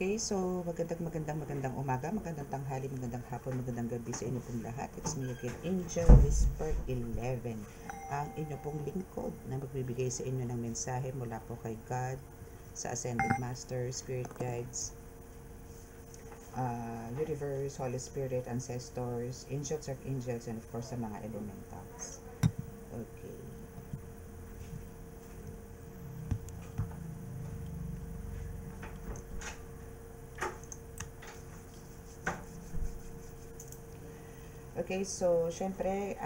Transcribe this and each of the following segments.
Okay, so magandang umaga, magandang tanghali, magandang hapon, magandang gabi sa inyo pong lahat. It's me again, Angel Whisper 11, ang inyo pong lingkod na magbibigay sa inyo ng mensahe mula po kay God, sa Ascended Master, Spirit Guides, Universe, Holy Spirit, Ancestors, Angels, Archangels, and of course sa mga elementals. Okay. Okay, so syempre,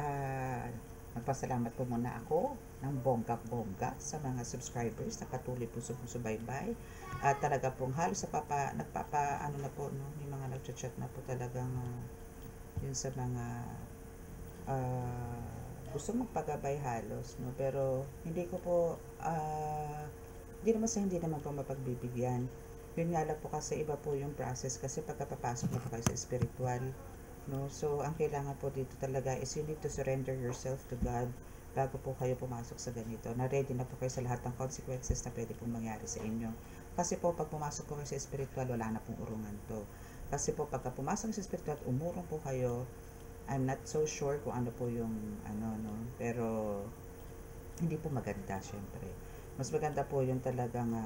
magpasalamat po muna ako ng bongga-bongga sa mga subscribers na patuloy po sumusubaybay. At talaga pong halos ano na po, no, may mga nagchat-chat na po talagang yun sa mga gusto magpagabay halos, no? Pero hindi ko po, hindi naman po mapagbibigyan. Yun nga lang po kasi iba po yung process kasi pagkapapasok na po kayo sa spiritual, no? So ang kailangan po dito talaga is you need to surrender yourself to God bago po kayo pumasok sa ganito, na ready na po kayo sa lahat ng consequences na pwede pong mangyari sa inyo. Kasi po pag pumasok po kayo sa spiritual, wala na pong urungan to. Kasi po pagka pumasok sa spiritual at umurong po kayo, I'm not so sure kung ano po yung no, pero hindi po maganda syempre. Mas maganda po yung talagang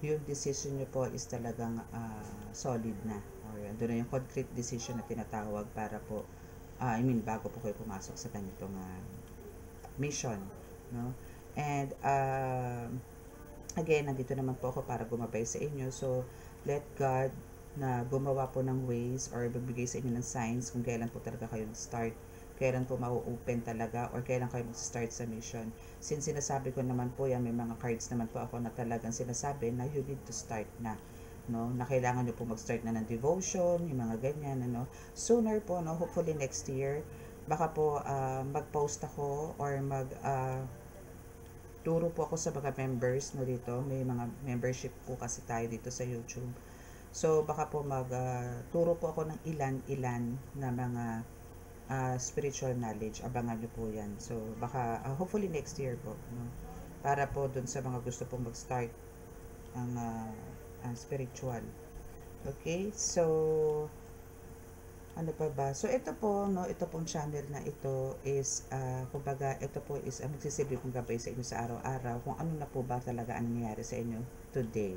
yung decision nyo po is talagang solid na, or doon na yung concrete decision na tinatawag para po bago po kayo pumasok sa ganitong mission, no? And again, nandito naman po ako para gumabay sa inyo. So let God na gumawa po ng ways or magbigay sa inyo ng signs kung kailan po talaga kayo start, kailan po mau-open talaga, or kailan kayo mag-start sa mission. Since sinasabi ko naman po yan, may mga cards naman po ako na talagang sinasabi na you need to start na, no, na kailangan nyo po mag-start na ng devotion, yung mga ganyan, ano, sooner po, no, hopefully next year, baka po mag-post ako or turo po ako sa mga members, no, dito, may mga membership po kasi tayo dito sa YouTube. So baka po turo po ako ng ilan-ilan na mga spiritual knowledge. Abangan nyo po yan. So baka hopefully next year po, no? Para po dun sa mga gusto pong mag-start ang spiritual. Okay, so ano pa ba? So ito po, no, ito pong channel na ito is kumbaga ito po is magsisilbi kong gabay sa inyo sa araw-araw kung ano na po ba talaga ang nangyayari sa inyo today.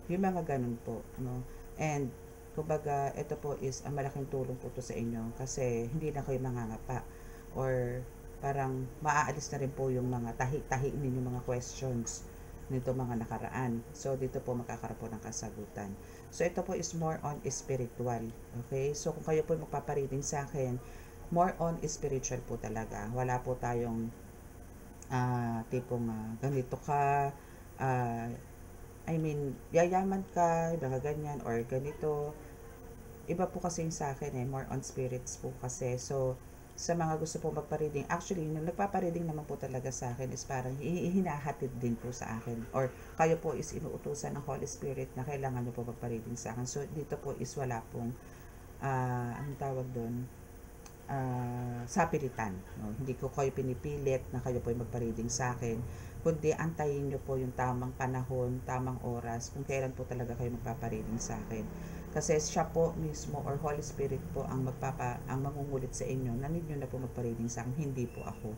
Yung mga ganun po, no. And kumbaga ito po is malaking tulong po to sa inyo kasi hindi na kayo mangangapa or parang maaalis na rin po yung mga tahi-tahi ninyong mga questions nito mga nakaraan. So dito po makakaroon po ng kasagutan. So ito po is more on spiritual. Okay? So kung kayo po magpapareading sa akin, more on spiritual po talaga. Wala po tayong tipong ganito ka, yayaman ka, baka ganyan, or ganito. Iba po kasi yung sa akin more on spirits po kasi. So sa mga gusto po magpa-reading, actually, nung nagpapa-reading naman po talaga sa akin is parang hinahatid din po sa akin. Or kayo po is inuutusan ng Holy Spirit na kailangan nyo po magpa-reading sa akin. So, dito po is wala pong, anong tawag doon? Sapilitan. No? Hindi ko kayo pinipilit na kayo po magpa-reading sa akin. Kundi antayin nyo po yung tamang panahon, tamang oras, kung kailan po talaga kayo magpapa-reading sa akin. Kasi siya po mismo or Holy Spirit po ang mangungulit sa inyo na ninyo na po magpa-reading sa akin, hindi po ako.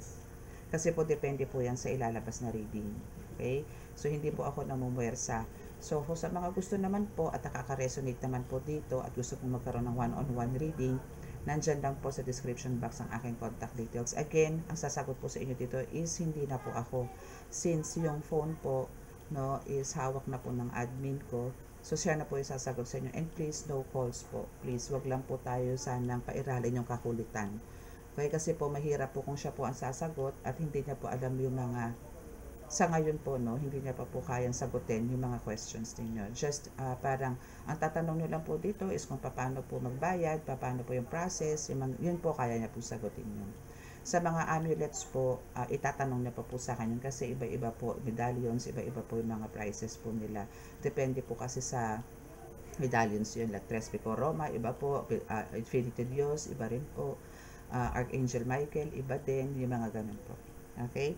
Kasi po depende po yan sa ilalabas na reading. Okay? So hindi po ako namumuwersa. So sa mga gusto naman po at nakaka-resonate naman po dito at gusto pong magkaroon ng one-on-one reading, nandyan lang po sa description box ang aking contact details. Again, ang sasagot po sa inyo dito is hindi na po ako. Since yung phone po, no, is hawak na po ng admin ko, so siya na po yung sasagot sa inyo. And please, no calls po. Please, wag lang po tayo sanang pairalin yung kakulitan. Okay, kasi po mahirap po kung siya po ang sasagot at hindi niya po alam yung mga, sa ngayon po, no, hindi niya pa po kayang sagutin yung mga questions ninyo. Just parang, ang tatanong nyo lang po dito is kung paano po magbayad, paano po yung process, yun po kaya niya po sagutin yun. Sa mga amulets po, itatanong niya po sa akin yun kasi iba-iba po, medallions, iba-iba po yung mga prices po nila. Depende po kasi sa medallions yun, like Tres Pico Roma, iba po, Infinity Dios, iba rin po, Archangel Michael, iba din, yung mga ganun po. Okay?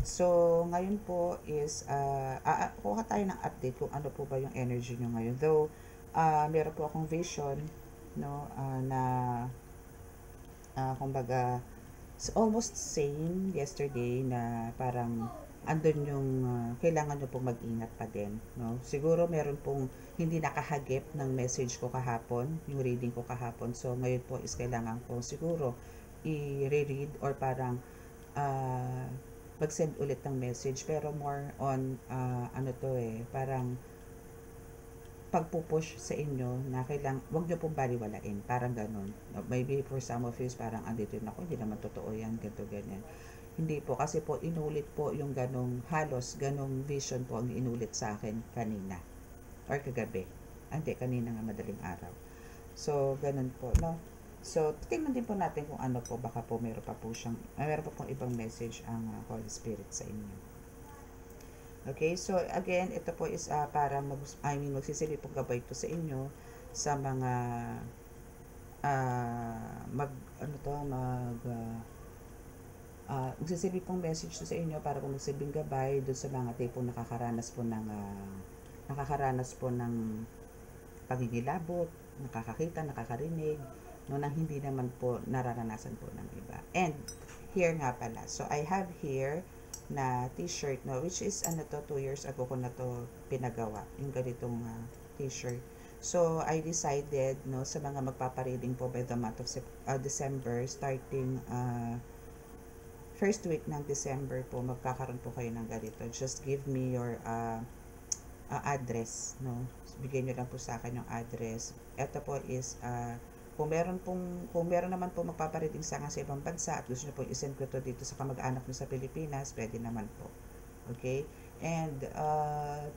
So, ngayon po is, kuha tayo ng update kung ano po ba yung energy nyo ngayon. Though, meron po akong vision, no, na kumbaga almost same yesterday na parang andun yung kailangan nyo pong mag-ingat pa din, no? Siguro meron pong hindi nakahagip ng message ko kahapon, yung reading ko kahapon. So ngayon po is kailangan ko siguro i-read or parang mag-send ulit ng message, pero more on ano to parang pagpupush sa inyo na wag nyo pong baliwalain, parang ganun. Maybe for some of you parang andito yun ako, hindi naman totoo yan, ganito ganyan. Hindi po, kasi po inulit po yung halos ganong vision po ang inulit sa akin kanina or kagabi. Hindi, kanina nga madaling araw. So ganun po, no? So tingnan din po natin kung ano po, baka po meron pa pong ibang message ang Holy Spirit sa inyo. Okay, so again, ito po is para magsisilip po gabay ito sa inyo sa mga magsisilip pong message to sa inyo para po magsilbing gabay doon sa mga tipong nakakaranas po ng pagigilabot, nakakakita, nakakarinig, no, nang hindi naman po nararanasan po ng iba. And here nga pala, so I have here na t-shirt, no, which is 2 years ago ko na to pinagawa, yung ganitong t-shirt. So I decided, no, sa mga magpapareading po by the month of December, starting first week ng December po, magkakaroon po kayo ng ganito. Just give me your address, no? Bigay nyo lang po sa akin yung address. Ito po is kung meron naman po magpapareading sa akin sa ibang bansa at gusto nyo po i-send ko to dito sa kamag-anak nyo sa Pilipinas, pwede naman po. Okay? And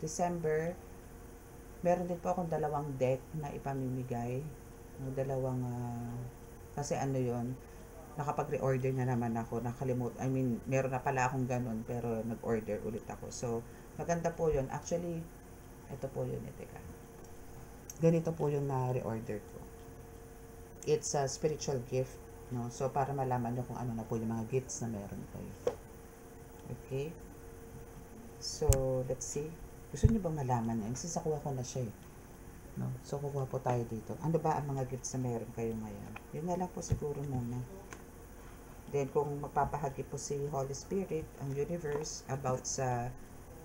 December, meron din po akong 2 deck na ipamimigay. Dalawang kasi yon, nakapag-reorder na naman ako, meron na pala akong ganun, pero nag-order ulit ako. So maganda po yun. Actually, ito po yun, teka. Ganito po yung na-reorder ko. It's a spiritual gift, no? So para malaman nyo kung ano na po yung mga gifts na meron kayo. Okay? So let's see. Gusto nyo bang malaman yan? Kasi sakuha ko na siya no? So kukuha po tayo dito. Ano ba ang mga gifts na meron kayo ngayon? Yun na lang po siguro muna. Then kung magpapahagi po si Holy Spirit, ang universe, about sa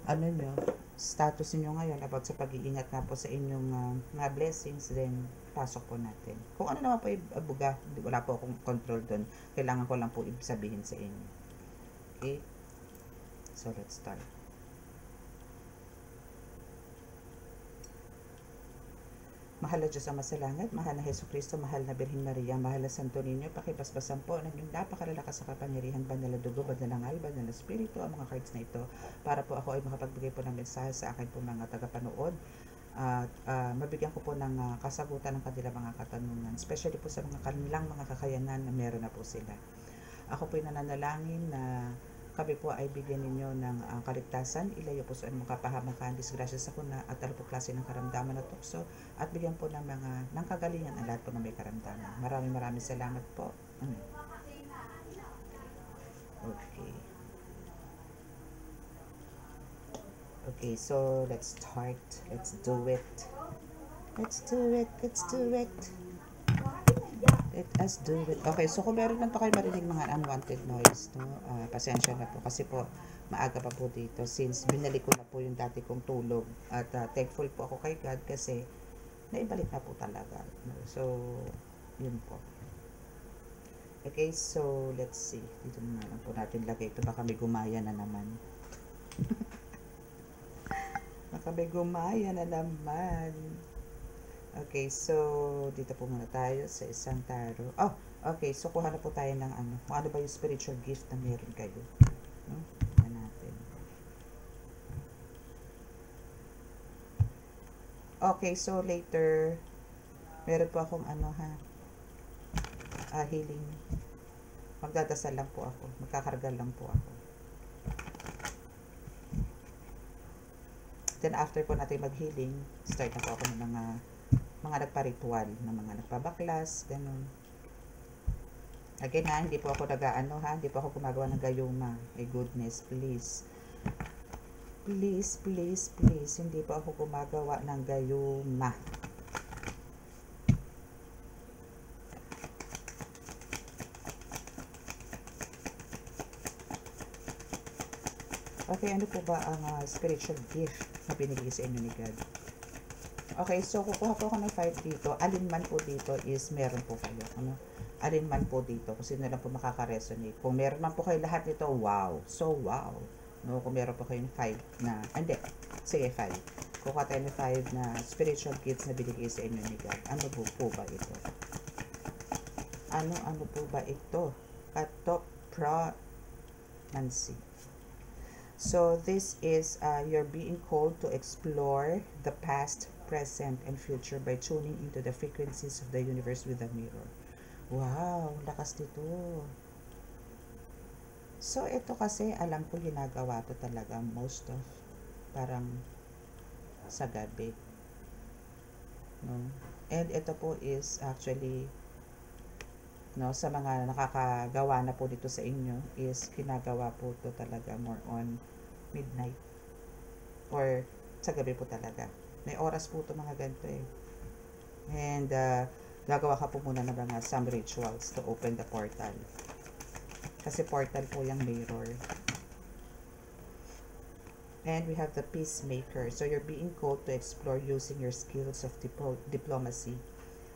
nyo, status niyo ngayon, about sa pag-iingat nga po sa inyong mga blessings, then pasok po natin. Kung ano naman po ibuga, wala po akong control doon. Kailangan ko lang po sabihin sa inyo. Okay? So let's start. Mahal na Diyos Ama sa langit, mahal na Hesus Kristo, mahal na Birhen Maria, mahal na Santo Niño, pakibasbasan po ng inyong napakalalakas sa kapangyarihan, banal na dugo, banal na ngal, banal na spirito, ang mga cards na ito, para po ako ay makapagbigay po ng mensahe sa akin po mga tagapanood, at mabigyan ko po ng kasagutan ng kanilang mga katanungan, especially po sa mga kanilang mga kakayanan na meron na po sila. Ako po ay nananalangin na kami po ay bigyan ninyo ng kaligtasan, ilayo po sa anumang kapahamakan, disgrasya sa kuna, at ano po klase ng karamdaman at tukso, at bigyan po ng kagalingan ang lahat po na may karamdaman. Maraming salamat po. Amen. Okay. Okay, so let's start. Let's do it. Let's do it. Let's do it. Let us do it. Okay, so kung meron lang pa kayo marinig mga unwanted noise, no? Pasensya na po kasi po maaga pa po dito since binalik ko na po yung dati kong tulog at thankful po ako kay God kasi naibalik na po talaga. So, yun po. Okay, so let's see. Dito na lang po natin lagay ito. Baka may gumaya na naman. Baka may gumaya na naman. Okay, so dito po muna tayo sa isang tarot. Oh, okay, so kuha na po tayo ng kung ano ba yung spiritual gift na meron kayo. No? Tingnan natin. Okay, so later, meron po akong healing. Magdadasal lang po ako. Magkakargal lang po ako. Then after po natin mag-healing, start na po ako ng mga nagpa-ritual, ng mga nagpabaklas, ganun. Again hindi po ako hindi po ako gumagawa ng gayuma. My goodness, please. Please, please, please, hindi po ako gumagawa ng gayuma. Okay, ano po ba ang spiritual gift na binigay sa inyo ni God? Okay, so kukuha po ako ng 5 dito. Alin man po dito is meron po kayo. Ano? Alin man po dito. Kung sino lang po makaka-resonate. Kung meron man po kayo lahat nito, wow. So, wow. No, kung meron po kayong 5 na, hindi. Sige, 5. Kukuha tayo ng 5 na spiritual gifts na binigay sa inyo ni God. Ano po ba ito? Ano po ba ito? Nancy. So, this is you're being called to explore the past, present, and future by tuning into the frequencies of the universe with a mirror. Wow, lakas nito. So, ito kasi, alam ko ginagawa to talaga most of, parang sa gabi. No? And ito po is actually, no, sa mga nakakagawa na po dito sa inyo is ginagawa po to talaga more on midnight or sa gabi po talaga. May oras po to mga ganito eh. And gagawa ka po muna ng mga some rituals to open the portal. Kasi portal po yung mirror. And we have the peacemaker. So you're being called to explore using your skills of diplomacy,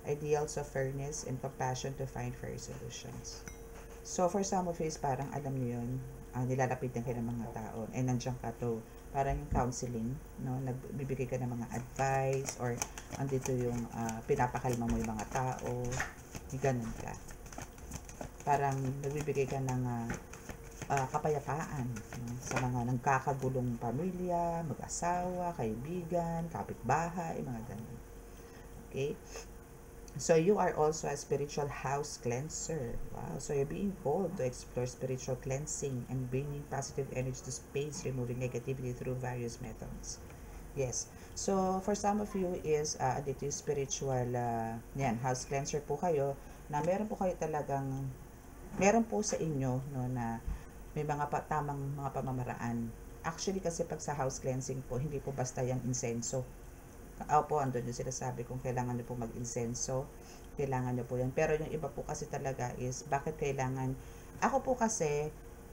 ideals of fairness and compassion to find fair solutions. So for some of you is parang alam niyo yun, nilalapit din kayo ng mga tao and nandiyan ka to, parang yung counseling, no? Nagbibigay ka ng mga advice or andito yung pinapakalma mo yung mga tao, ganun ka. Parang nagbibigay ka ng kapayapaan, no? Sa mga nagkakagulong pamilya, mag-asawa, kaibigan, kapitbahay, mga ganun. Okay? So you are also a spiritual house cleanser. Wow. So you're being called to explore spiritual cleansing and bringing positive energy to space, removing negativity through various methods. Yes. So for some of you is dito yung spiritual house cleanser po kayo na meron po kayo talagang meron po sa inyo no na may mga tamang mga pamamaraan. Actually kasi pag sa house cleansing po hindi po basta yung insenso. Opo, andun yung sinasabi kung kailangan nyo po mag-insenso, kailangan nyo po yan. Pero yung iba po kasi talaga is, bakit kailangan, ako po kasi,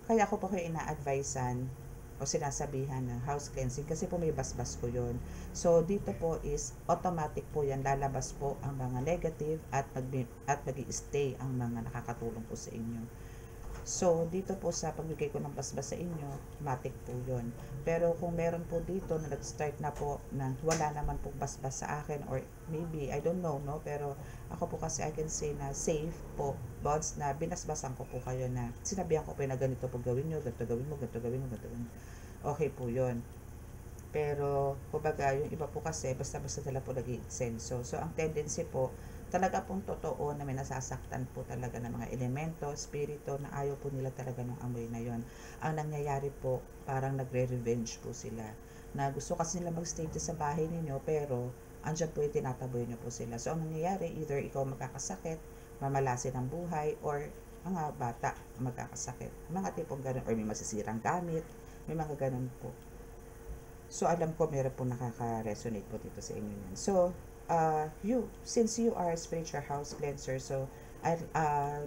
kaya ako po kayo ina-advisean o sinasabihan ng house cleansing kasi po may basbas ko yun. So, dito po is, automatic po yan, lalabas po ang mga negative at mag-i-stay ang mga nakakatulong po sa inyo. So, dito po sa pagbigay ko ng basbas sa inyo, matik po yun. Pero kung meron po dito na nag-start na po na wala naman po basbas sa akin or maybe, I don't know, no? Pero ako po kasi I can say na safe po, bonds na binasbasan ko po kayo na sinabihan ko po na ganito po gawin nyo, ganito gawin mo, ganito gawin mo, ganito gawin mo. Okay po yun. Pero, kumbaga, yung iba po kasi, basta-basta nila po nag-i-senso. So, ang tendency po, talaga pong totoo na may nasasaktan po talaga ng mga elemento, spirito, na ayaw po nila talaga ng amoy na yon. Ang nangyayari po, parang nagre-revenge po sila. Na gusto kasi nila mag-stay sa bahay ninyo, pero andyan po yung tinataboy nyo po sila. So, ang nangyayari, either ikaw magkakasakit, mamalasin ang buhay, or mga bata magkakasakit. Mga tipong ganun, or may masisirang gamit, may mga ganun po. So, alam ko meron po nakaka-resonate po dito sa inyo yan. So, since you are a spiritual house cleanser, so,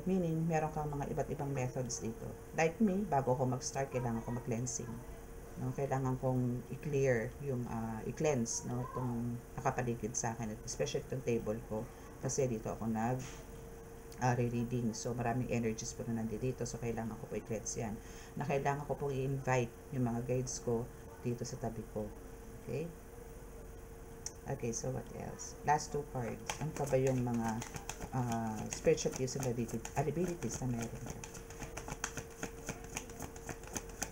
meaning, meron kang mga iba't ibang methods dito. Like me, bago ako mag-start, kailangan ko mag-cleansing. No? Kailangan kong i-clear yung, i-cleanse, no? Itong nakapaligid sa akin, especially itong table ko. Kasi dito ako re-reading. So, maraming energies po na nandito. So, kailangan ko po i-cleanse yan. Na kailangan ko po i-invite yung mga guides ko dito sa tabi ko. Okay? Okay, so what else? Last 2 cards. Ano pa ba yung mga spiritual gifts and abilities na meron ka?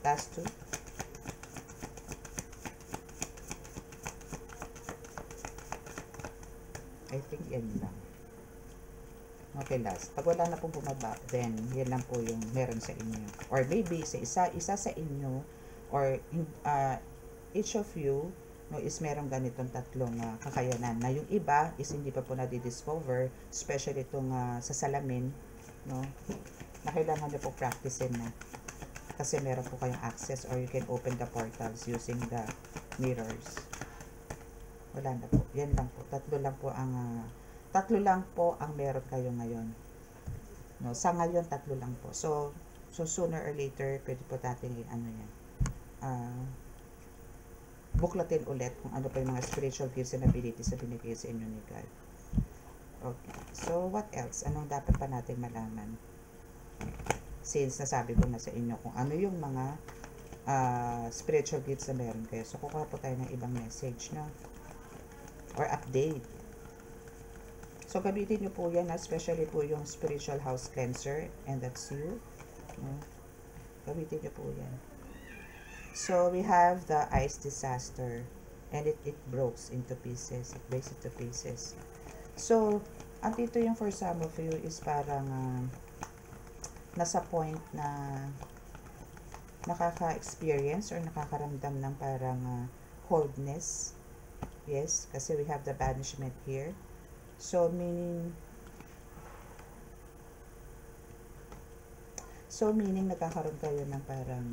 Last 2. I think yan lang. Okay, last. Pag wala na pong bumaba, then yan lang po yung meron sa inyo. Or maybe sa isa sa inyo, or each of you, no, is merong ganitong tatlong kakayanan na yung iba is hindi pa po na-discover, especially itong sa salamin, no, na kailangan nyo po practicein na kasi meron po kayong access or you can open the portals using the mirrors. Wala na po, yan lang po, tatlo lang po ang meron kayo ngayon, no, sa ngayon tatlo lang po. So sooner or later pwede po natin ano yan, ah, buklatin ulit kung ano pa yung mga spiritual gifts and abilities na binigay sa inyo ni God. Okay. So, what else? Anong dapat pa natin malaman? Since nasabi ko na sa inyo kung ano yung mga spiritual gifts na meron kayo. So, kukuha po tayo ng ibang message, no? Or update. So, gamitin nyo po yan, especially po yung spiritual house cleanser, and that's you. No? Gamitin nyo po yan. So, we have the ice disaster, and it breaks into pieces. It breaks into pieces. So, andito yung for some of you is parang nasa point na nakaka-experience or nakakaramdam ng parang coldness. Yes, kasi we have the banishment here. So, meaning nagkakaroon kayo ng parang,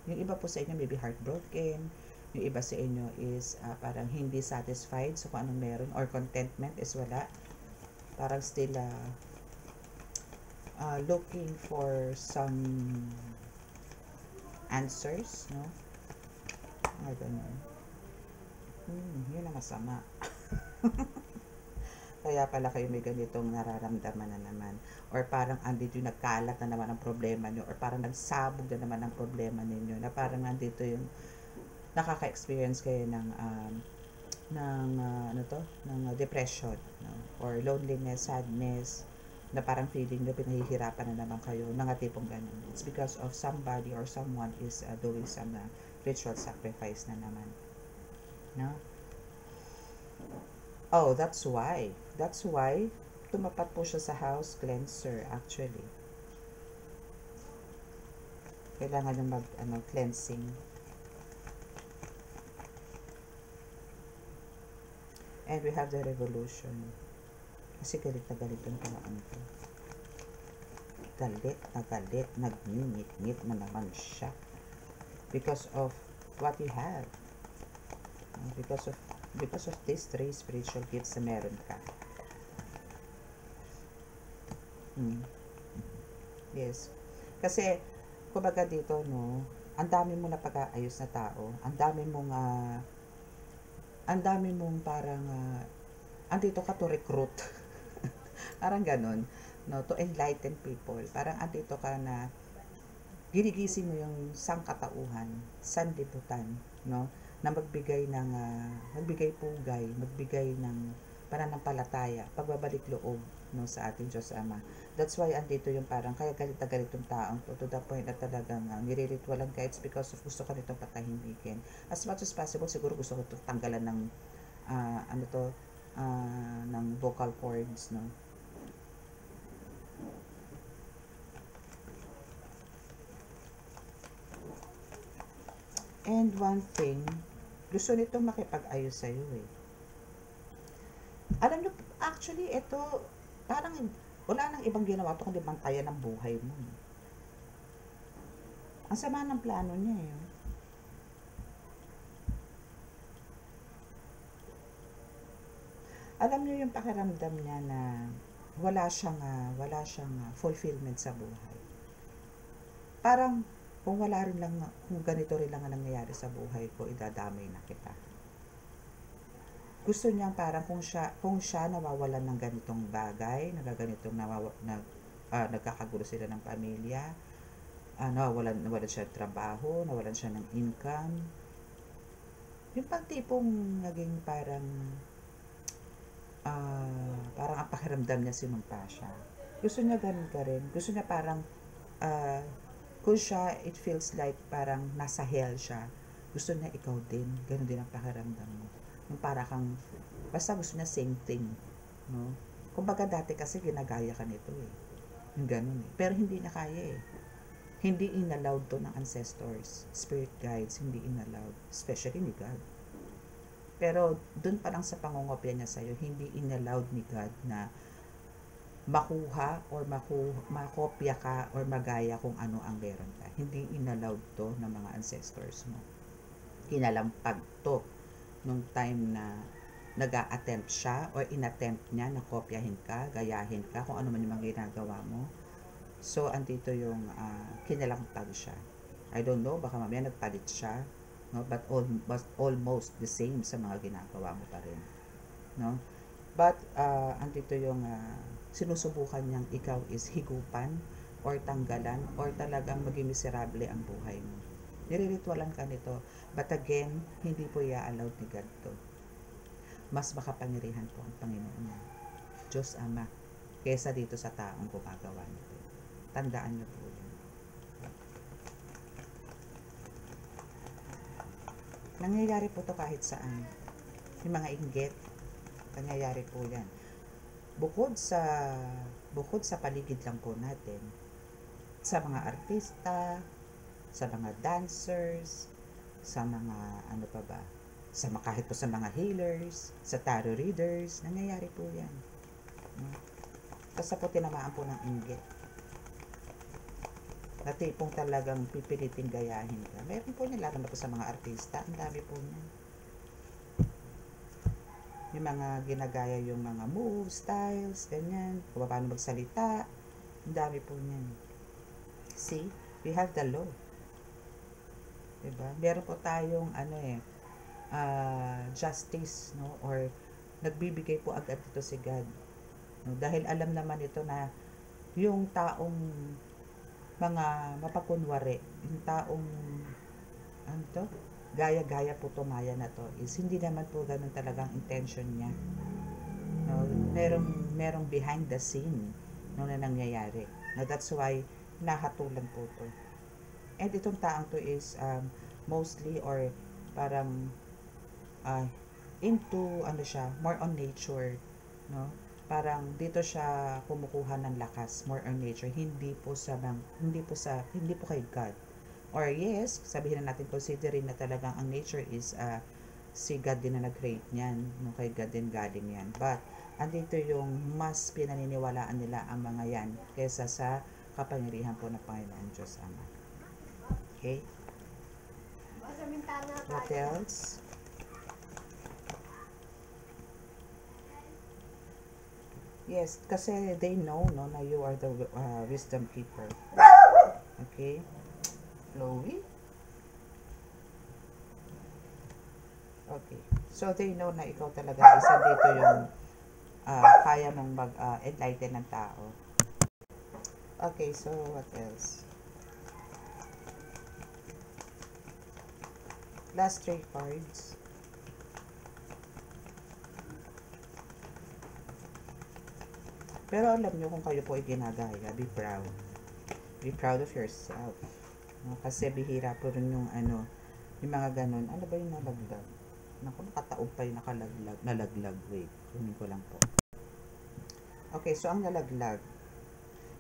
yung iba po sa inyo maybe heartbroken, yung iba sa inyo is parang hindi satisfied so kung anong meron, or contentment is wala. Parang still looking for some answers, no? Ganun. Yun ang masama. Kaya pala kayo may ganitong nararamdaman na naman. Or parang andito yung nagkalat na naman ang problema nyo. Or parang nagsabog na naman ang problema ninyo. Na parang andito yung nakaka-experience kayo ng depression. No? Or loneliness, sadness. Na parang feeling nyo pinahihirapan na naman kayo. Mga tipong ganun. It's because of somebody or someone is doing some ritual sacrifice na naman. No? Oh, that's why. That's why tumapat po siya sa house cleanser actually. Kailangan ng cleansing. And we have the revolution. Kasi galit na galit yung tamaan ko. Galit, nagngingit-ngit na naman siya. Because of what we have. Because of these three spiritual gifts na meron ka. Yes. Kasi, kumbaga dito, no, ang dami mo na pag-aayos na tao, ang dami mong parang, andito ka to recruit. Parang ganon, no, to enlighten people. Parang andito ka na, ginigising mo yung sangkatauhan, sanlibutan, no, na magbigay pugay, magbigay ng pananampalataya, pagbabalik loob, no, sa ating Diyos Ama. That's why andito yung parang, kaya galit na galit yung taong to the point na talagang niritualan ka. It's because of gusto ka nitong patahimikin. As much as possible, siguro gusto ko itong tanggalan ng, ng vocal cords, no. And one thing, gusto nitong makipag-ayos sa'yo eh. Alam nyo, actually, ito, parang wala nang ibang ginawa ito kundi bantayan ng buhay mo. Ang sama ng plano niya eh. Alam nyo yung pakiramdam niya na wala siyang fulfillment sa buhay. Parang, kung ganito rin lang ang nangyayari sa buhay ko, idadamay na kita. Gusto niya parang kung siya nawawalan ng ganitong bagay, nagkakagulo sila ng pamilya, nawalan siya ng trabaho, nawalan siya ng income. Yung pagtipong naging parang ang pakiramdam niya sinumpa siya. Gusto niya ganun ka rin. Gusto niya parang kung siya, it feels like parang nasa hell siya. Gusto niya ikaw din. Ganun din ang pakiramdam mo. Yung para kang, basta gusto niya same thing. No? Kumbaga dati kasi ginagaya ka nito eh. Yung ganun eh. Pero hindi na kaya eh. Hindi inallowed to ng ancestors. Spirit guides, hindi inallowed. Especially ni God. Pero dun pa lang sa pangungopya niya sa'yo, hindi inallowed ni God na makuha or makopya ka or magaya kung ano ang meron ka. Hindi inallowed to ng mga ancestors mo. Kinalampag to nung time na nag-a-attempt siya or inattempt niya na kopyahin ka, gayahin ka, kung ano man yung mga ginagawa mo. So, andito yung kinalampag siya. I don't know, baka mamaya nagpalit siya, no? But almost the same sa mga ginagawa mo pa rin, no? But andito yung sinusubukan niyang ikaw is higupan or tanggalan or talagang maging miserable ang buhay mo. Niriritwalan ka nito. But again, hindi po i-allowed ni God to. Mas makapangyarihan po ang Panginoon mo, Diyos Ama, kesa dito sa taong gumagawa nito. Tandaan niyo po yun. Nangyayari po to kahit saan. Yung mga inggit, nangyayari po yan. Bukod sa paligid lang po natin, sa mga artista, sa mga dancers, sa mga ano pa ba, kahit po sa mga healers, sa tarot readers, nangyayari po yan. Basta po tinamaan po ng inggit. Na tipong talagang pipilitin gayahin ka. Meron po niya, lalo na po sa mga artista, ang dami po niya. Yung mga ginagaya yung mga moves, styles, ganyan, kung paano magsalita, ang dami po niyan. See, we have the law. Diba? Meron po tayong justice, no? Or nagbibigay po agad ito si God. No? Dahil alam naman ito na yung taong mga mapakunwari, yung taong gaya-gaya po tumaya na to is hindi naman po ganun talagang intention niya. No? Merong behind the scene no, na nangyayari. No, that's why nahatulan po to. And itong taong to is mostly or parang into siya, more on nature, no? Parang dito siya kumukuha ng lakas, more on nature, hindi po kay God. Or yes, sabihin na natin, considering na talagang ang nature is si God din na nag-create niyan, no? Kay God din galing yan. But andito yung mas pinaniniwalaan nila ang mga yan kaysa sa kapangyarihan po ng Panginoon Diyos Ama. Okay? What else? Yes, kasi they know, no, na you are the wisdom keeper. Okay? Chloe? Okay. So, they know na ikaw talaga isa dito yung kaya mong mag-enlighten ng tao. Okay, so what else? Last 3 cards. Pero alam nyo kung kayo po ay ginagaya, be proud. Be proud of yourself. No? Kasi bihira po rin yung yung mga ganun. Ano ba yung nalaglag? Naku, nakataob pa yung nalaglag. Wait, kunin ko lang po. Okay, so ang nalaglag,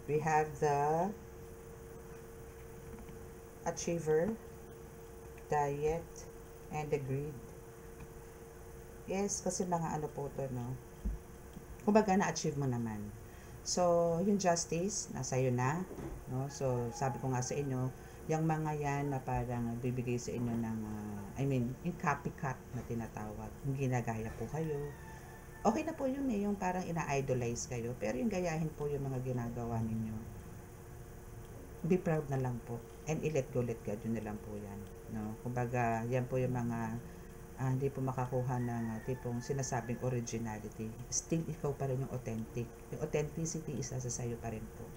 we have the achiever, diet, and the greed. Yes, kasi mga po to, no? Kumbaga, na-achieve mo naman. So, yung justice, nasa iyo na. No? So, sabi ko nga sa inyo, yung mga yan na parang bibigay sa inyo ng, yung copycat na tinatawag. Yung ginagaya po kayo. Okay na po yun yung parang ina-idolize kayo. Pero yung gayahin po yung mga ginagawa ninyo. Be proud na lang po. And i-let go, let God, yun na lang po yan. No? Kumbaga, yan po yung mga hindi po makakuha ng tipong sinasabing originality. Still, ikaw pa rin yung authentic. Yung authenticity is nasa sayo pa rin po.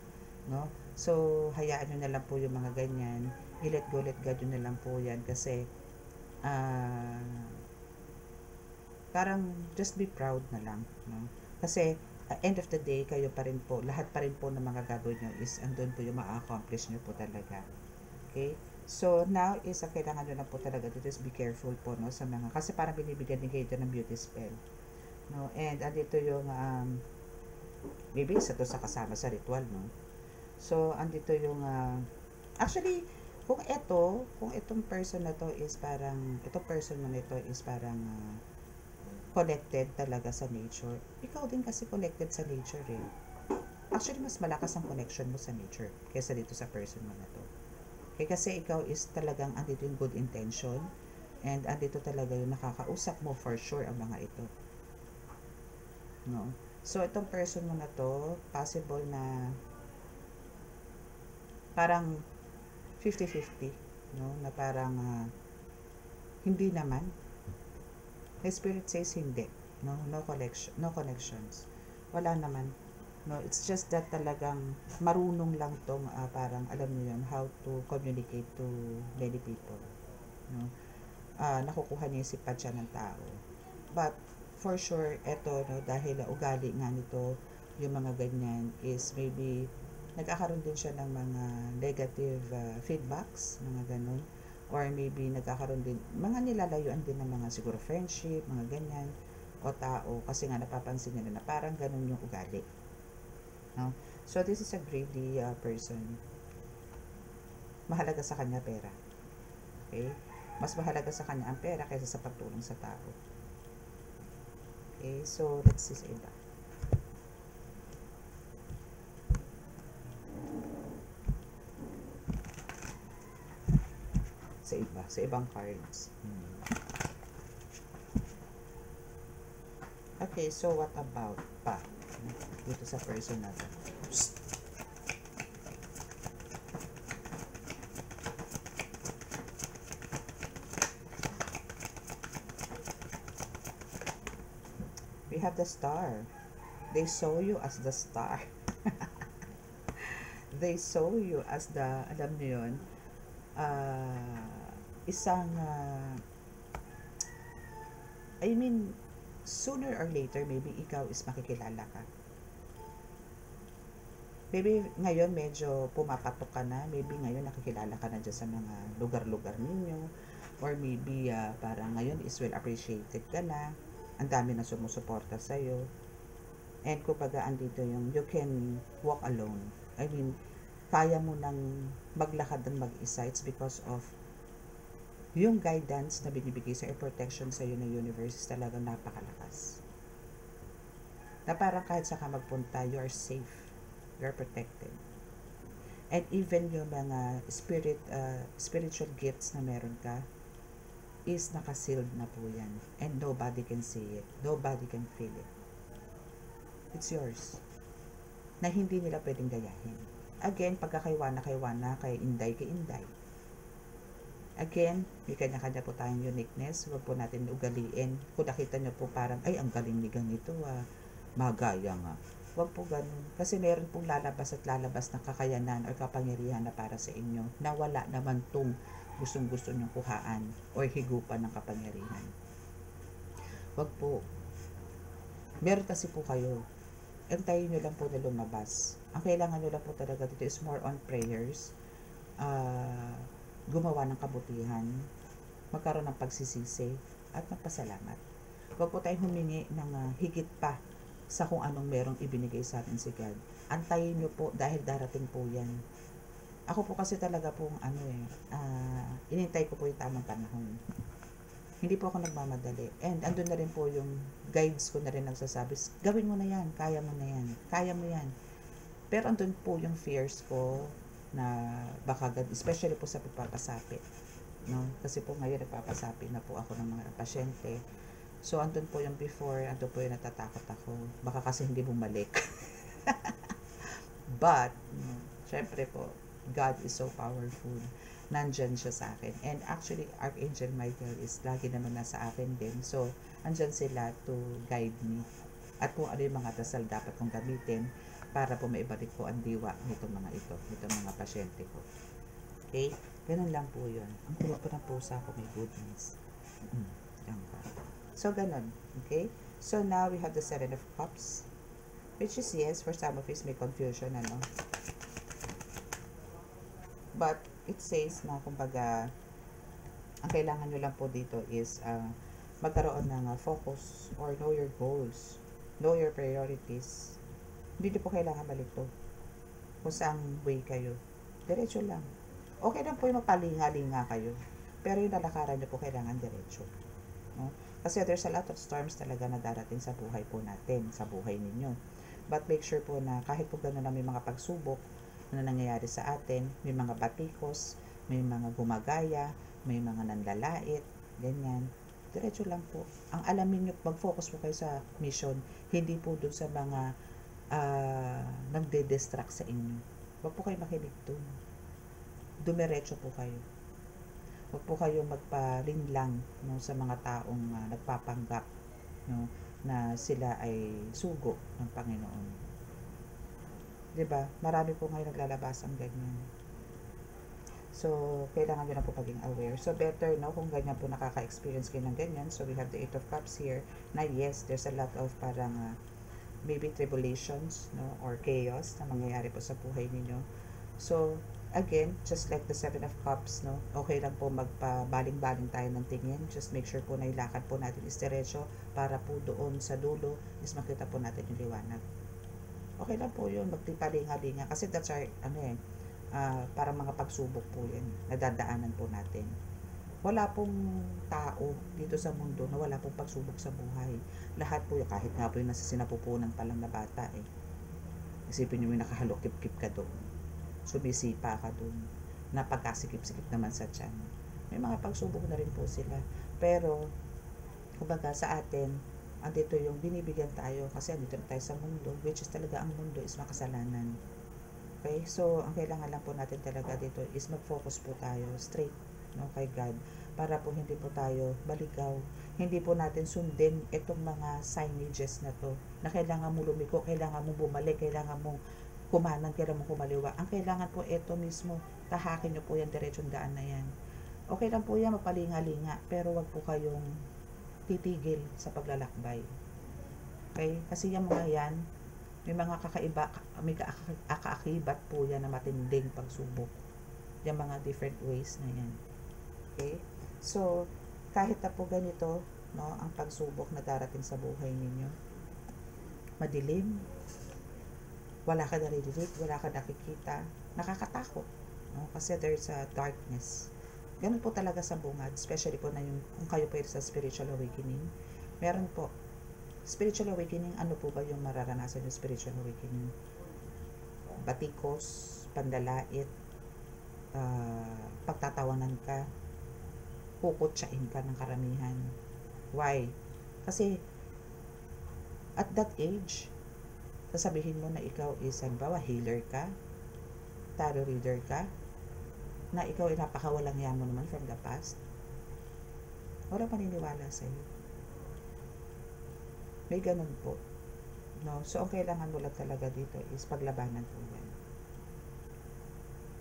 No? So, hayaan nyo na lang po yung mga ganyan. I-let go, let God, yun na lang po yan. Kasi, parang just be proud na lang. No? Kasi, end of the day, kayo pa rin po, lahat pa rin po ng mga gagawin nyo is andun po yung ma-accomplish nyo po talaga. Okay? So, now is kailangan nyo lang po talaga dito is be careful po, no, sa mga, kasi parang binibigyan ni kayo ng beauty spell. No? And, andito yung, maybe isa to sa kasama sa ritual, no? So, andito yung, actually, kung itong person na to is parang, itong person mo nito is parang, connected talaga sa nature. Ikaw din kasi connected sa nature, eh. Actually, mas malakas ang connection mo sa nature kaysa dito sa person mo na to. Okay, kasi ikaw is talagang andito yung good intention and andito talaga yung nakakausap mo for sure ang mga ito. No? So, itong person mo na to, possible na parang 50-50. no, na parang hindi naman. The spirit says hindi, no, no connections, wala naman, no. It's just that talagang marunong lang tong parang alam mo yun, how to communicate to many people, no. Nakukuha niya yung simpatsya ng tao, but for sure eto, no, dahil ugali nga nito yung mga ganyan is maybe nagkakaroon din siya ng mga negative feedbacks, mga ganun, or maybe nagkakaroon din mga nilalayuan din ng mga siguro friendship, mga ganyan, o tao, kasi nga napapansin niya na parang ganun yung ugali, no. So this is a greedy person. Mahalaga sa kanya pera, okay, mas mahalaga sa kanya ang pera kaysa sa pagtulong sa tao. Okay, so let's see sa iba. Sa ibang cards. Okay, so what about pa dito sa person natin? We have the star. They saw you as the star. They saw you as the, alam niyo yun, isang I mean, sooner or later maybe ikaw is makikilala ka. Maybe ngayon medyo pumapatok ka na, maybe ngayon nakikilala ka na dyan sa mga lugar-lugar ninyo, or maybe parang ngayon is well appreciated ka na, ang dami na sumusuporta sa'yo, and kumbaga andito yung you can walk alone. I mean, kaya mo nang maglakad ng mag-isa. It's because of yung guidance na binibigay sa protection sa iyo ng universe is talagang napakalakas. Na parang kahit saan ka magpunta, you are safe. You are protected. And even yung mga spiritual gifts na meron ka is nakasealed na po yan. And nobody can see it. Nobody can feel it. It's yours. Na hindi nila pwedeng gayahin. Again, pagkakaiwana kay Inday kay Inday. Again, may kanya-kanya po tayong uniqueness. Huwag po natin ugaliin. Kung nakita nyo po parang, ay, ang galing ni ganito, magaya nga. Huwag po ganun. Kasi meron pong lalabas ng kakayanan or kapangyarihan na para sa inyo na wala naman tong gustong-gusto nyong kuhaan or higupan ng kapangyarihan. Huwag po. Meron kasi po kayo. Antayin nyo lang po na lumabas. Ang kailangan nyo lang po talaga dito is more on prayers. Gumawa ng kabutihan, magkaroon ng pagsisisi, at magpasalamat. Huwag po tayong humingi ng higit pa sa kung anong merong ibinigay sa atin si God. Antayin nyo po dahil darating po yan. Ako po kasi talaga pong inintay ko po yung tamang panahon. Hindi po ako nagmamadali. And andun na rin po yung guides ko na rin nagsasabi, gawin mo na yan, kaya mo na yan, kaya mo yan. Pero andun po yung fears ko na baka, especially po sa pagpapasapi. No? Kasi po ngayon nagpapasapi na po ako ng mga pasyente. So, andun po yung before, andun po yung natatakot ako. Baka kasi hindi bumalik. But, syempre po, God is so powerful. Nandyan siya sa akin. And actually, Archangel Michael is lagi naman nasa akin din. So, andyan sila to guide me. At kung ano yung mga dasal dapat kong gamitin para po maibalik po ang diwa nitong mga ito, nitong mga pasyente ko. Okay? Ganun lang po yun. Ang kulit po ng pusa ko, may goodness. Yan pa. So, ganun. Okay? So, now we have the Seven of Cups. Which is, yes, for some of us may confusion, ano. But, it says na, kumbaga, ang kailangan nyo lang po dito is magkaroon ng focus or know your goals. Know your priorities. Hindi po kailangan malito. Kung saan way kayo. Diretso lang. Okay lang po yung mapalinga-linga kayo. Pero yung lalakaran nyo po kailangan diretso. No? Kasi there's a lot of storms talaga na darating sa buhay po natin, sa buhay ninyo. But make sure po na kahit po gano'n na may mga pagsubok na nangyayari sa atin, may mga batikos, may mga gumagaya, may mga nanlalait, ganyan. Diretso lang po. Ang alamin nyo, mag-focus po kayo sa mission, hindi po dun sa mga nagde-distract sa inyo. Huwag po kayo makinig dun. Dumiretso po kayo. Huwag po kayong magpalinlang, no, sa mga taong nagpapanggap, no, na sila ay sugo ng Panginoon. 'Di ba? Marami po ngayon naglalabas ang ganyan. So, kailangan nyo na po maging aware. So, better, no, kung ganyan po nakaka-experience kayo ng ganyan. So, we have the Eight of Cups here, na yes, there's a lot of parang maybe tribulations, no, or chaos na mangyayari po sa buhay ninyo. So, again, just like the Seven of Cups, no, okay lang po magpabaling-baling tayo ng tingin. Just make sure po na ilakad po natin is diretso para po doon sa dulo is makita po natin yung liwanag. Okay lang po yun, magtipalinga-linga. Kasi that's our, para mga pagsubok po yan, nadadaanan po natin. Wala pong tao dito sa mundo na wala pong pagsubok sa buhay. Lahat po, kahit nga po yung nasa sinapupunan pa lang na bata eh. Isipin nyo yung nakahalokip-kip ka doon. Sumisipa ka doon. Napagkasikip-sikip naman sa tiyan. May mga pagsubok na rin po sila. Pero, kumbaga sa atin, andito yung binibigyan tayo kasi andito na tayo sa mundo, which is talaga ang mundo is makasalanan. Okay? So, ang kailangan lang po natin talaga dito is mag-focus po tayo straight, no, kay God para po hindi po tayo baligaw. Hindi po natin sundin itong mga signages na to na kailangan mo lumiko, kailangan mo bumalik, kailangan mo kumanan, kailangan mo kumaliwa. Ang kailangan po ito mismo, tahakin nyo po yan, diretsong daan na yan. Okay lang po yan, mapalinga-linga, pero wag po kayong titigil sa paglalakbay. Okay? Kasi yung mga yan, may mga kakaiba, may kaakibat po yan na matinding pagsubok. Yung mga different ways na yan. Okay? So, kahit na po ganito, no, ang pagsubok na darating sa buhay ninyo, madilim, wala ka naririnig, wala ka nakikita, nakakatakot. No? Kasi there's a darkness. Ganun po talaga sa bungad, especially po na yung, kung kayo po sa spiritual awakening, meron po, spiritual awakening, ano po ba yung mararanasan yung spiritual awakening? Batikos, pandalait, pagtatawanan ka, kukutsain ka ng karamihan. Why? Kasi, at that age, sasabihin mo na ikaw is, halimbawa, healer ka, tarot reader ka, na ikaw ay napakawalang yan mo naman from the past. Wala paniniwala sa'yo. May ganun po. No? So, ang kailangan mo lang talaga dito is paglabanan po yan.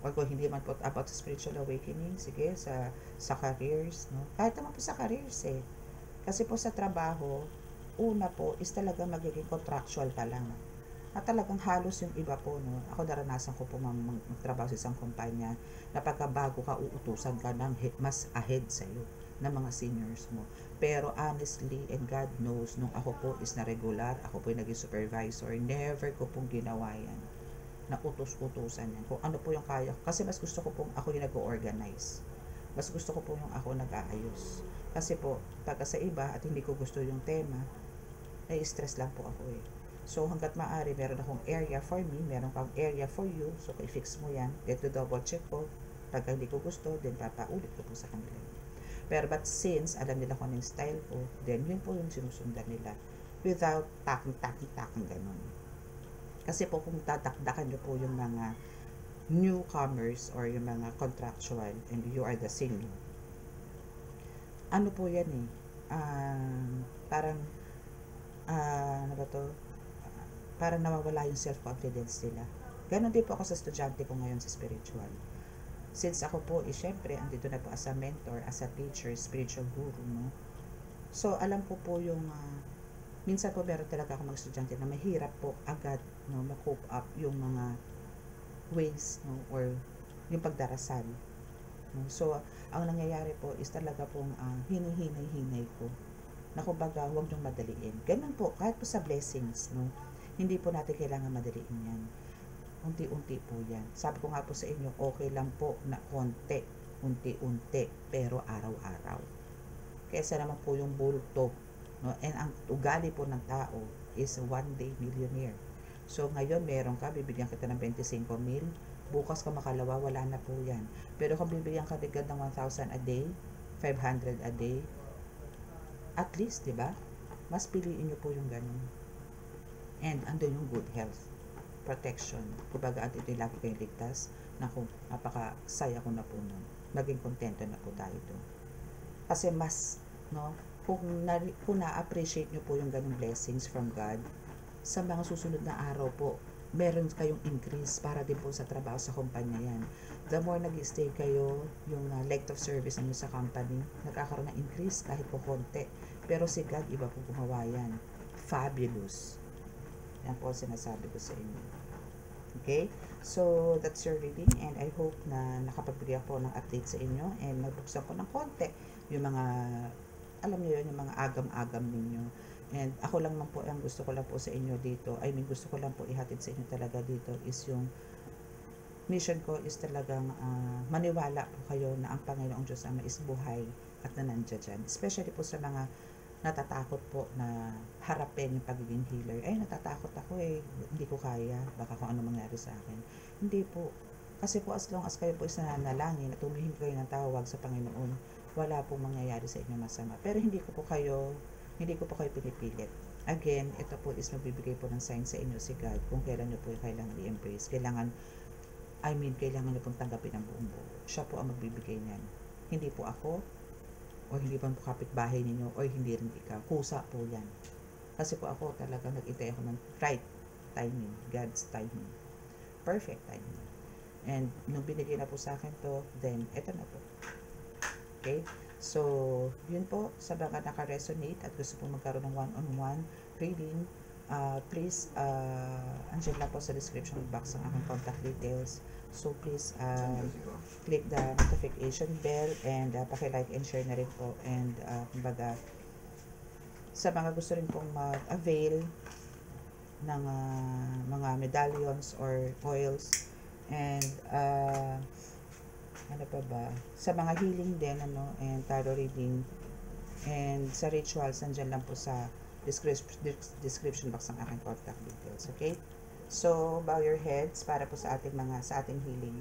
Kung hindi man po about spiritual awakening, sige, sa careers, no? Kahit naman po sa careers eh. Kasi po sa trabaho, una po is talagang magiging contractual ka lang. At talagang halos yung iba po, no? Ako naranasan ko po magtrabaho sa isang kumpanya na pagkabago ka, uutusan ka ng mas ahead sa'yo ng mga seniors mo. Pero honestly, and God knows, nung ako po is na regular, ako po yung naging supervisor, never ko pong ginawa yan. Na utos-utusan yan. Kung ano po yung kaya. Kasi mas gusto ko pong ako yung nag-organize. Mas gusto ko po yung ako nag-aayos. Kasi po, pagka sa iba at hindi ko gusto yung tema, nai-stress lang po ako eh. So, hanggat maaari, meron akong area for me, meron kang area for you. So, i-fix mo yan. Get to double check ko. Pagka hindi ko gusto, then papaulit ko po sa kanila. Pero but since alam nila kung anong style ko, then yun po yung sinusundan nila. Without taking ganun. Kasi po kung tatakdakan nyo po yung mga newcomers or yung mga contractual and you are the senior, ano po yan eh, parang, ano ba to, parang nawawala yung self-confidence nila. Ganon din po ako sa estudyante ko ngayon sa spiritual. Since ako po, syempre, andito na po as a mentor, as a teacher, spiritual guru, no? So, alam ko po yung, minsan po meron talaga ako mga estudyante na mahirap po agad, no, ma-cope up yung mga ways, no, or yung pagdarasal. No? So, ang nangyayari po is talaga pong hinihinay-hinay ko. Na kumbaga, huwag niyong madaliin. Ganun po, kahit po sa blessings, no? Hindi po natin kailangan madaliin yan. Unti-unti po yan. Sabi ko nga po sa inyo, okay lang po na konti, unti-unti, pero araw-araw. Kaysa naman po yung bulto, no? And ang ugali po ng tao is one day millionaire. So ngayon meron ka, bibigyan kita ng 25 mil, bukas ka makalawa, wala na po yan. Pero kung bibigyan ka agad ng 1,000 a day, 500 a day, at least, di ba? Mas piliin nyo po yung ganun. And andun yung good health, protection. Kumbaga, at ito'y lagi kayong ligtas. Naku, napaka-saya ko na po nun. maging kontento na po tayo doon. Kasi mas, no, kung na-appreciate nyo po yung ganung blessings from God, sa mga susunod na araw po, meron kayong increase para din po sa trabaho sa kumpanya yan. The more nag-stay kayo, yung length of service nyo sa company, nagkakaroon ng increase kahit po konti. Pero si God, iba po gumawa yan. Fabulous. Yan po sinasabi ko sa inyo. Okay? So, that's your reading and I hope na nakapagbigay ako ng update sa inyo and nabuksan ko ng konti yung mga, alam niyo yun, yung mga agam-agam ninyo. And ako lang man po, ang gusto ko lang po sa inyo dito, gusto ko lang po ihatid sa inyo talaga dito is yung mission ko is talagang maniwala po kayo na ang Panginoong Diyos Ama is buhay at na nandiyan dyan. Especially po sa mga natatakot po na harapin yung pagiging healer. Natatakot ako hindi ko kaya, baka kung ano mangyari sa akin. Hindi po. Kasi po as long as kayo po is nananalangin at tumihing kayo ng tawag sa Panginoon, wala pong mangyayari sa inyo masama. Pero hindi ko po kayo pinipilit. Again, ito po is magbibigay po ng sign sa inyo si God kung kailan nyo po kailangan i-embrace. Kailangan nyo pong tanggapin ang buong buo. Siya po ang magbibigay niyan. Hindi po ako, o hindi pa po kapitbahay ninyo, o hindi rin ikaw. Kusa po yan. Kasi po ako talaga nag-itay ako ng right timing, God's timing. Perfect timing. And nung binigay na po sa akin to, then eto na po. Okay? So, yun po, sa mga naka-resonate at gusto po magkaroon ng one-on-one reading, please, andyan lang po sa description box ang aking contact details. So, please, click the notification bell and paki-like and share na rin po. And, kumbaga, sa mga gusto rin pong mag-avail ng mga medallions or oils and ano pa ba, sa mga healing din and tarot reading and sa rituals, nandyan lang po sa description box ang aking contact details. Okay, so bow your heads para po sa ating healing.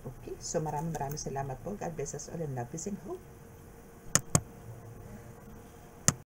Okay, so maraming salamat po. God bless us all and love, peace and hope.